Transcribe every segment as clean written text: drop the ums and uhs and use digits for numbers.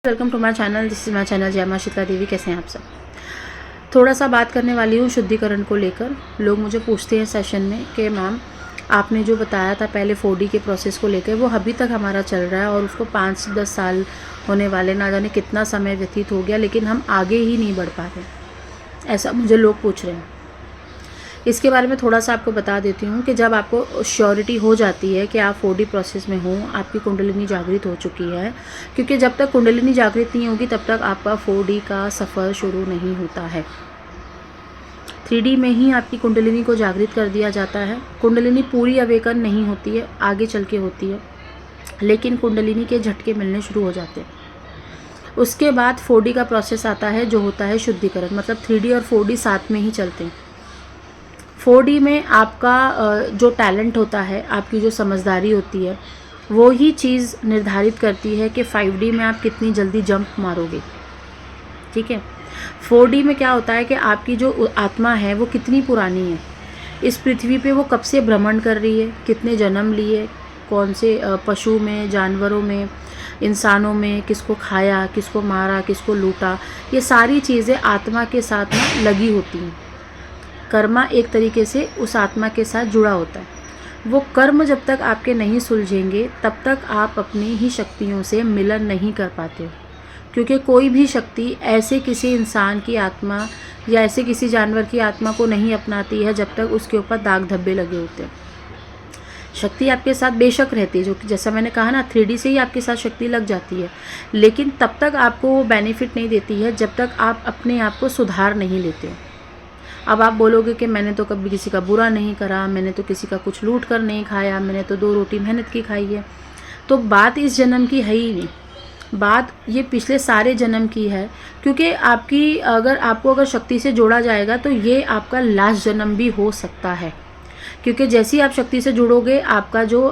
Welcome to my channel. This is my channel जय मां शीतला देवी। कैसे हैं आप सब? थोड़ा सा बात करने वाली हूँ शुद्धिकरण को लेकर। लोग मुझे पूछते हैं सेशन में कि मैम आपने जो बताया था पहले 4D के प्रोसेस को लेकर, वो अभी तक हमारा चल रहा है और उसको 5 से 10 साल होने वाले, ना जाने कितना समय व्यतीत हो गया, लेकिन हम आगे ही नहीं बढ़ पा रहे। ऐसा मुझे लोग पूछ रहे हैं। इसके बारे में थोड़ा सा आपको बता देती हूँ कि जब आपको श्योरिटी हो जाती है कि आप 4D प्रोसेस में हो, आपकी कुंडलिनी जागृत हो चुकी है, क्योंकि जब तक कुंडलिनी जागृत नहीं होगी तब तक आपका 4D का सफ़र शुरू नहीं होता है। 3D में ही आपकी कुंडलिनी को जागृत कर दिया जाता है। कुंडलिनी पूरी अवेकन नहीं होती है, आगे चल के होती है, लेकिन कुंडलिनी के झटके मिलने शुरू हो जाते हैं। उसके बाद 4D का प्रोसेस आता है जो होता है शुद्धिकरण। मतलब 3D और 4D साथ में ही चलते हैं। 4D में आपका जो टैलेंट होता है, आपकी जो समझदारी होती है, वो ही चीज़ निर्धारित करती है कि 5D में आप कितनी जल्दी जंप मारोगे। ठीक है। 4D में क्या होता है कि आपकी जो आत्मा है वो कितनी पुरानी है, इस पृथ्वी पे वो कब से भ्रमण कर रही है, कितने जन्म लिए, कौन से पशु में, जानवरों में, इंसानों में, किसको खाया, किसको मारा, किसको लूटा, ये सारी चीज़ें आत्मा के साथ में लगी होती हैं। कर्मा एक तरीके से उस आत्मा के साथ जुड़ा होता है। वो कर्म जब तक आपके नहीं सुलझेंगे तब तक आप अपनी ही शक्तियों से मिलन नहीं कर पाते हो, क्योंकि कोई भी शक्ति ऐसे किसी इंसान की आत्मा या ऐसे किसी जानवर की आत्मा को नहीं अपनाती है जब तक उसके ऊपर दाग धब्बे लगे होते हैं। शक्ति आपके साथ बेशक रहती है, जो कि जैसा मैंने कहा ना, 3D से ही आपके साथ शक्ति लग जाती है, लेकिन तब तक आपको वो बेनिफिट नहीं देती है जब तक आप अपने आप को सुधार नहीं लेते हो। अब आप बोलोगे कि मैंने तो कभी किसी का बुरा नहीं करा, मैंने तो किसी का कुछ लूट कर नहीं खाया, मैंने तो 2 रोटी मेहनत की खाई है। तो बात इस जन्म की है ही नहीं, बात ये पिछले सारे जन्म की है। क्योंकि आपको अगर शक्ति से जोड़ा जाएगा तो ये आपका लास्ट जन्म भी हो सकता है। क्योंकि जैसे ही आप शक्ति से जुड़ोगे, आपका जो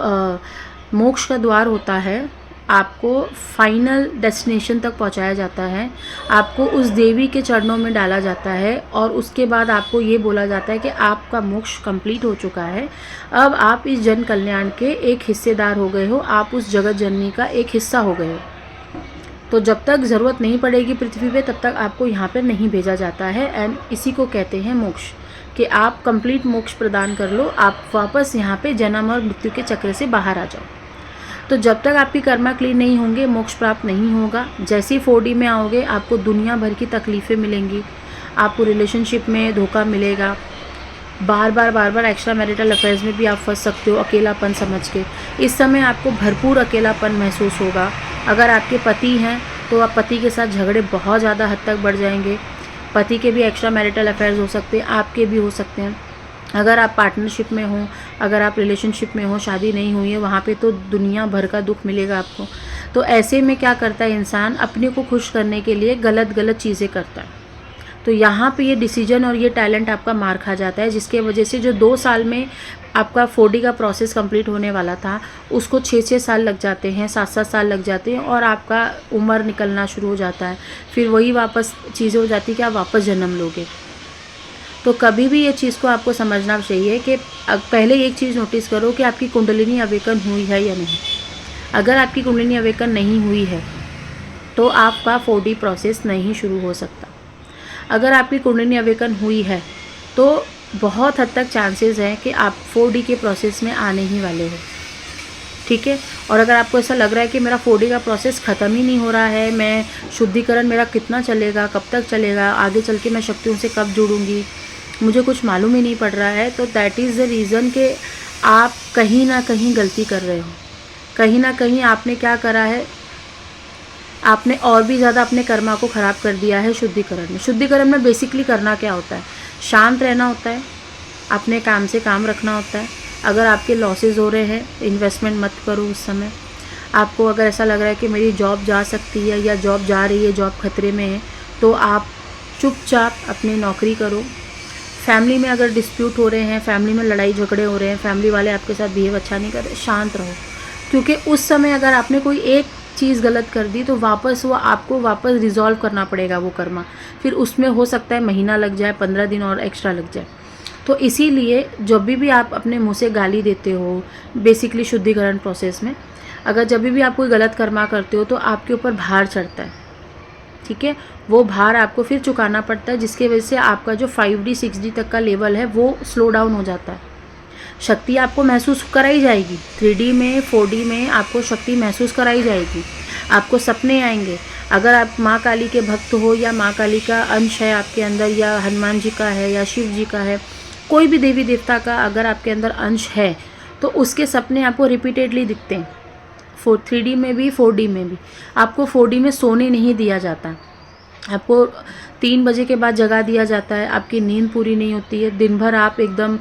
मोक्ष का द्वार होता है, आपको फाइनल डेस्टिनेशन तक पहुंचाया जाता है, आपको उस देवी के चरणों में डाला जाता है और उसके बाद आपको ये बोला जाता है कि आपका मोक्ष कंप्लीट हो चुका है, अब आप इस जन कल्याण के एक हिस्सेदार हो गए हो, आप उस जगत जननी का एक हिस्सा हो गए हो। तो जब तक ज़रूरत नहीं पड़ेगी पृथ्वी पे तब तक आपको यहाँ पर नहीं भेजा जाता है। एंड इसी को कहते हैं मोक्ष, कि आप कंप्लीट मोक्ष प्रदान कर लो, आप वापस यहाँ पे जन्म और मृत्यु के चक्र से बाहर आ जाओ। तो जब तक आपकी कर्मा क्लीन नहीं होंगे, मोक्ष प्राप्त नहीं होगा। जैसे ही 4D में आओगे, आपको दुनिया भर की तकलीफ़ें मिलेंगी, आपको रिलेशनशिप में धोखा मिलेगा, बार बार एक्स्ट्रा मैरिटल अफेयर्स में भी आप फंस सकते हो अकेलापन समझ के। इस समय आपको भरपूर अकेलापन महसूस होगा। अगर आपके पति हैं तो आप पति के साथ झगड़े बहुत ज़्यादा हद तक बढ़ जाएंगे। पति के भी एक्स्ट्रा मैरिटल अफेयर्स हो सकते हैं, आपके भी हो सकते हैं। अगर आप पार्टनरशिप में हो, अगर आप रिलेशनशिप में हो, शादी नहीं हुई है, वहाँ पे तो दुनिया भर का दुख मिलेगा आपको। तो ऐसे में क्या करता है इंसान, अपने को खुश करने के लिए गलत चीज़ें करता है। तो यहाँ पे ये डिसीजन और ये टैलेंट आपका मार खा जाता है, जिसके वजह से जो 2 साल में आपका 4D का प्रोसेस कंप्लीट होने वाला था, उसको 6-6 साल लग जाते हैं, 7-7 साल लग जाते हैं और आपका उम्र निकलना शुरू हो जाता है। फिर वही वापस चीज़ें हो जाती है कि आप वापस जन्म लोगे। तो कभी भी ये चीज़ को आपको समझना चाहिए कि पहले एक चीज़ नोटिस करो कि आपकी कुंडलिनी अवेकन हुई है या नहीं। अगर आपकी कुंडलिनी अवेकन नहीं हुई है तो आपका 4D प्रोसेस नहीं शुरू हो सकता। अगर आपकी कुंडलिनी अवेकन हुई है तो बहुत हद तक चांसेस हैं कि आप 4D के प्रोसेस में आने ही वाले हो। ठीक है। और अगर आपको ऐसा लग रहा है कि मेरा 4D का प्रोसेस ख़त्म ही नहीं हो रहा है, मैं शुद्धिकरण मेरा कितना चलेगा, कब तक चलेगा, आगे चल के मैं शक्तियों से कब जुड़ूंगी, मुझे कुछ मालूम ही नहीं पड़ रहा है, तो दैट इज़ द रीज़न कि आप कहीं ना कहीं गलती कर रहे हो। कहीं ना कहीं आपने क्या करा है, आपने और भी ज़्यादा अपने कर्मा को ख़राब कर दिया है शुद्धिकरण में। शुद्धिकरण में बेसिकली करना क्या होता है, शांत रहना होता है, अपने काम से काम रखना होता है। अगर आपके लॉसेस हो रहे हैं, इन्वेस्टमेंट मत करो उस समय। आपको अगर ऐसा लग रहा है कि मेरी जॉब जा सकती है या जॉब जा रही है, जॉब खतरे में है, तो आप चुपचाप अपनी नौकरी करो। फैमिली में अगर डिस्प्यूट हो रहे हैं, फैमिली में लड़ाई झगड़े हो रहे हैं, फैमिली वाले आपके साथ बिहेव अच्छा नहीं कर रहे, शांत रहो। क्योंकि उस समय अगर आपने कोई एक चीज़ गलत कर दी तो आपको वापस रिजॉल्व करना पड़ेगा वो कर्मा। फिर उसमें हो सकता है महीना लग जाए, 15 दिन और एक्स्ट्रा लग जाए। तो इसीलिए जब भी आप अपने मुंह से गाली देते हो, बेसिकली शुद्धिकरण प्रोसेस में, अगर जब भी आप कोई गलत कर्मा करते हो तो आपके ऊपर भार चढ़ता है। ठीक है, वो भार आपको फिर चुकाना पड़ता है, जिसकी वजह से आपका जो 5D 6D तक का लेवल है वो स्लो डाउन हो जाता है। शक्ति आपको महसूस कराई जाएगी, 3D में 4D में आपको शक्ति महसूस कराई जाएगी, आपको सपने आएंगे। अगर आप माँ काली के भक्त हो या माँ काली का अंश है आपके अंदर, या हनुमान जी का है या शिव जी का है, कोई भी देवी देवता का अगर आपके अंदर अंश है तो उसके सपने आपको रिपीटेडली दिखते हैं। 3D में भी 4D में भी। आपको 4D में सोने नहीं दिया जाता, आपको 3 बजे के बाद जगा दिया जाता है, आपकी नींद पूरी नहीं होती है, दिन भर आप एकदम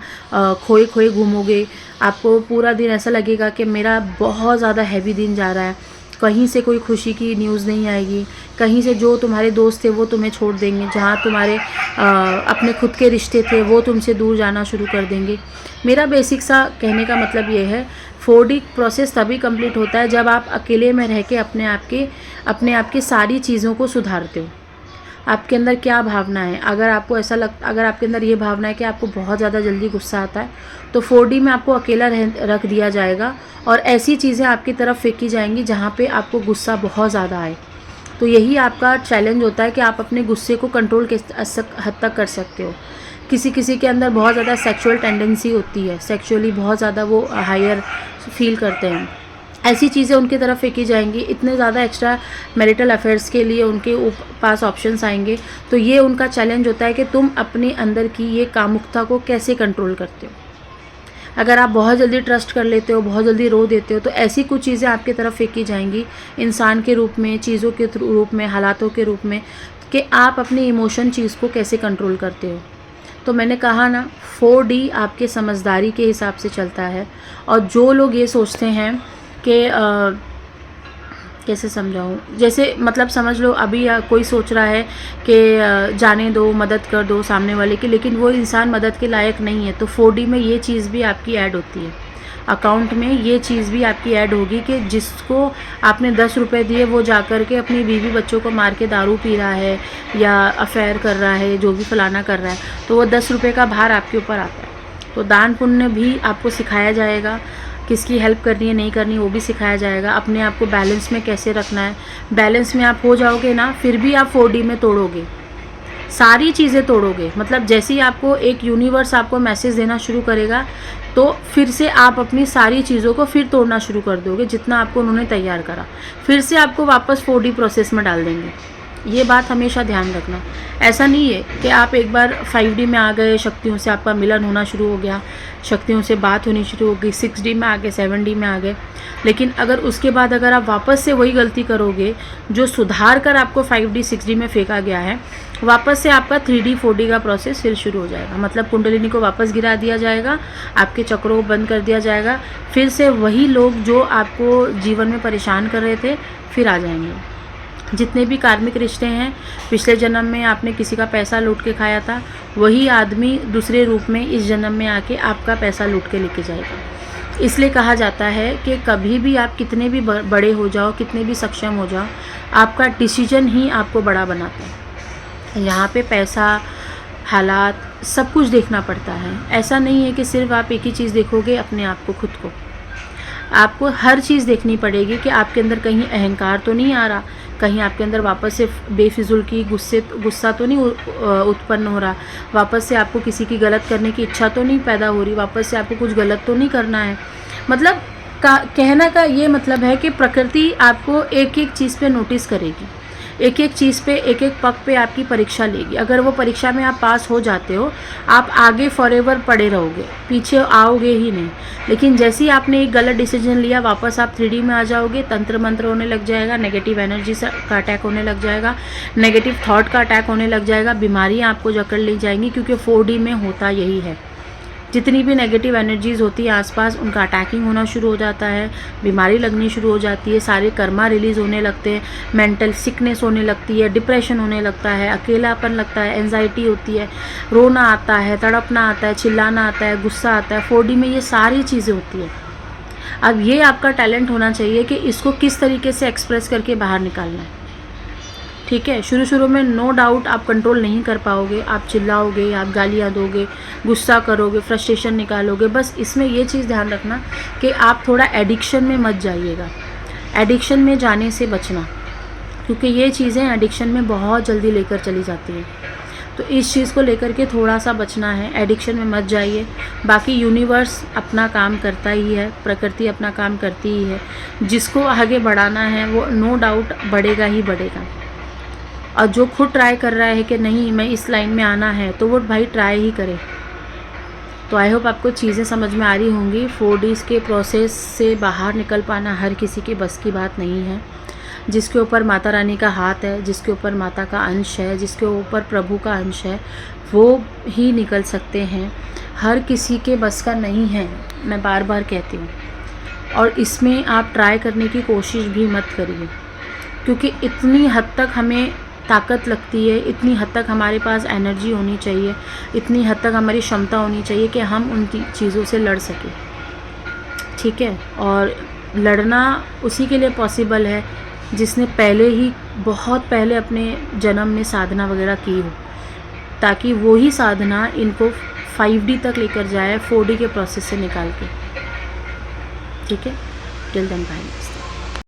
खोए खोए घूमोगे, आपको पूरा दिन ऐसा लगेगा कि मेरा बहुत ज़्यादा हैवी दिन जा रहा है, कहीं से कोई खुशी की न्यूज़ नहीं आएगी, कहीं से जो तुम्हारे दोस्त थे वो तुम्हें छोड़ देंगे, जहाँ तुम्हारे अपने खुद के रिश्ते थे वो तुमसे दूर जाना शुरू कर देंगे। मेरा बेसिक सा कहने का मतलब ये है, 4D प्रोसेस तभी कंप्लीट होता है जब आप अकेले में रह के अपने आप की सारी चीज़ों को सुधारते हो। आपके अंदर क्या भावना है, अगर आपको अगर आपके अंदर ये भावना है कि आपको बहुत ज़्यादा जल्दी गुस्सा आता है, तो 4D में आपको अकेला रख दिया जाएगा और ऐसी चीज़ें आपकी तरफ फेंकी जाएंगी जहाँ पे आपको गुस्सा बहुत ज़्यादा आए। तो यही आपका चैलेंज होता है कि आप अपने गुस्से को कंट्रोल किस हद तक कर सकते हो। किसी किसी के अंदर बहुत ज़्यादा सेक्सुअल टेंडेंसी होती है, सेक्सुअली बहुत ज़्यादा वो हायर फील करते हैं, ऐसी चीज़ें उनकी तरफ फेंकी जाएंगी। इतने ज़्यादा एक्स्ट्रा मैरिटल अफेयर्स के लिए उनके पास ऑप्शंस आएंगे। तो ये उनका चैलेंज होता है कि तुम अपने अंदर की ये कामुकता को कैसे कंट्रोल करते हो। अगर आप बहुत जल्दी ट्रस्ट कर लेते हो, बहुत जल्दी रो देते हो, तो ऐसी कुछ चीज़ें आपकी तरफ फेंकी जाएंगी, इंसान के रूप में, चीज़ों के रूप में, हालातों के रूप में, कि आप अपनी इमोशन चीज़ को कैसे कंट्रोल करते हो। तो मैंने कहा ना, 4D आपके समझदारी के हिसाब से चलता है। और जो लोग ये सोचते हैं कि कैसे समझाऊँ, जैसे मतलब समझ लो अभी कोई सोच रहा है कि जाने दो, मदद कर दो सामने वाले की, लेकिन वो इंसान मदद के लायक नहीं है, तो 4D में ये चीज़ भी आपकी ऐड होती है, अकाउंट में ये चीज़ भी आपकी ऐड होगी कि जिसको आपने 10 रुपये दिए वो जा कर के अपनी बीवी बच्चों को मार के दारू पी रहा है या अफेयर कर रहा है, जो भी फलाना कर रहा है, तो वो 10 रुपये का भार आपके ऊपर आता है। तो दान पुण्य भी आपको सिखाया जाएगा, किसकी हेल्प करनी है नहीं करनी वो भी सिखाया जाएगा, अपने आप को बैलेंस में कैसे रखना है। बैलेंस में आप हो जाओगे ना, फिर भी आप 4D में तोड़ोगे, सारी चीज़ें तोड़ोगे। मतलब जैसे ही आपको एक यूनिवर्स आपको मैसेज देना शुरू करेगा, तो फिर से आप अपनी सारी चीज़ों को फिर तोड़ना शुरू कर दोगे, जितना आपको उन्होंने तैयार करा, फिर से आपको वापस 4D प्रोसेस में डाल देंगे। ये बात हमेशा ध्यान रखना। ऐसा नहीं है कि आप एक बार 5D में आ गए, शक्तियों से आपका मिलन होना शुरू हो गया, शक्तियों से बात होनी शुरू हो गई, 6D में आ गए, 7D में आ गए, लेकिन अगर उसके बाद अगर आप वापस से वही गलती करोगे जो सुधार कर आपको 5D 6D में फेंका गया है, वापस से आपका 3D 4D का प्रोसेस फिर शुरू हो जाएगा। मतलब कुंडलिनी को वापस गिरा दिया जाएगा, आपके चक्रों को बंद कर दिया जाएगा, फिर से वही लोग जो आपको जीवन में परेशान कर रहे थे फिर आ जाएंगे। जितने भी कार्मिक रिश्ते हैं, पिछले जन्म में आपने किसी का पैसा लूट के खाया था, वही आदमी दूसरे रूप में इस जन्म में आके आपका पैसा लूट के लेके जाएगा। इसलिए कहा जाता है कि कभी भी आप कितने भी बड़े हो जाओ, कितने भी सक्षम हो जाओ, आपका डिसीजन ही आपको बड़ा बनाता है। यहाँ पे पैसा, हालात, सब कुछ देखना पड़ता है। ऐसा नहीं है कि सिर्फ आप एक ही चीज़ देखोगे, अपने आप को, खुद को। आपको हर चीज़ देखनी पड़ेगी कि आपके अंदर कहीं अहंकार तो नहीं आ रहा, कहीं आपके अंदर वापस से बेफिजुल की गुस्सा तो नहीं उत्पन्न हो रहा, वापस से आपको किसी की गलत करने की इच्छा तो नहीं पैदा हो रही, वापस से आपको कुछ गलत तो नहीं करना है। मतलब कहना का ये मतलब है कि प्रकृति आपको एक एक चीज़ पे नोटिस करेगी, एक एक चीज़ पे, एक एक पग पे आपकी परीक्षा लेगी। अगर वो परीक्षा में आप पास हो जाते हो, आप आगे फॉरएवर पड़े रहोगे, पीछे आओगे ही नहीं। लेकिन जैसे ही आपने एक गलत डिसीजन लिया, वापस आप 3D में आ जाओगे, तंत्र मंत्र होने लग जाएगा, नेगेटिव एनर्जी का अटैक होने लग जाएगा, नेगेटिव थॉट का अटैक होने लग जाएगा, बीमारियाँ आपको जकड़ ली जाएंगी, क्योंकि 4D में होता यही है। जितनी भी नेगेटिव एनर्जीज़ होती है आसपास, उनका अटैकिंग होना शुरू हो जाता है, बीमारी लगनी शुरू हो जाती है, सारे कर्मा रिलीज़ होने लगते हैं, मेंटल सिकनेस होने लगती है, डिप्रेशन होने लगता है, अकेलापन लगता है, एंजाइटी होती है, रोना आता है, तड़पना आता है, चिल्लाना आता है, गुस्सा आता है। 4D में ये सारी चीज़ें होती है। अब ये आपका टैलेंट होना चाहिए कि इसको किस तरीके से एक्सप्रेस करके बाहर निकालना है। ठीक है, शुरू में नो डाउट आप कंट्रोल नहीं कर पाओगे, आप चिल्लाओगे, आप गालियाँ दोगे, गुस्सा करोगे, फ्रस्ट्रेशन निकालोगे। बस इसमें ये चीज़ ध्यान रखना कि आप थोड़ा एडिक्शन में मत जाइएगा, एडिक्शन में जाने से बचना। क्योंकि ये चीज़ें एडिक्शन में बहुत जल्दी लेकर चली जाती हैं। तो इस चीज़ को लेकर के थोड़ा सा बचना है, एडिक्शन में मत जाइए। बाकी यूनिवर्स अपना काम करता ही है, प्रकृति अपना काम करती ही है। जिसको आगे बढ़ाना है वो नो डाउट बढ़ेगा ही बढ़ेगा। और जो खुद ट्राई कर रहा है कि नहीं मैं इस लाइन में आना है, तो वो भाई ट्राई ही करे। तो आई होप आपको चीज़ें समझ में आ रही होंगी। 4Ds के प्रोसेस से बाहर निकल पाना हर किसी के बस की बात नहीं है। जिसके ऊपर माता रानी का हाथ है, जिसके ऊपर माता का अंश है, जिसके ऊपर प्रभु का अंश है, वो ही निकल सकते हैं। हर किसी के बस का नहीं है, मैं बार बार कहती हूँ। और इसमें आप ट्राई करने की कोशिश भी मत करिए, क्योंकि इतनी हद तक हमें ताकत लगती है, इतनी हद तक हमारे पास एनर्जी होनी चाहिए, इतनी हद तक हमारी क्षमता होनी चाहिए कि हम उन चीज़ों से लड़ सकें। ठीक है, और लड़ना उसी के लिए पॉसिबल है जिसने पहले ही बहुत पहले अपने जन्म में साधना वगैरह की हो, ताकि वो ही साधना इनको 5D तक लेकर जाए, 4D के प्रोसेस से निकाल के। ठीक है, टिल देन बाय।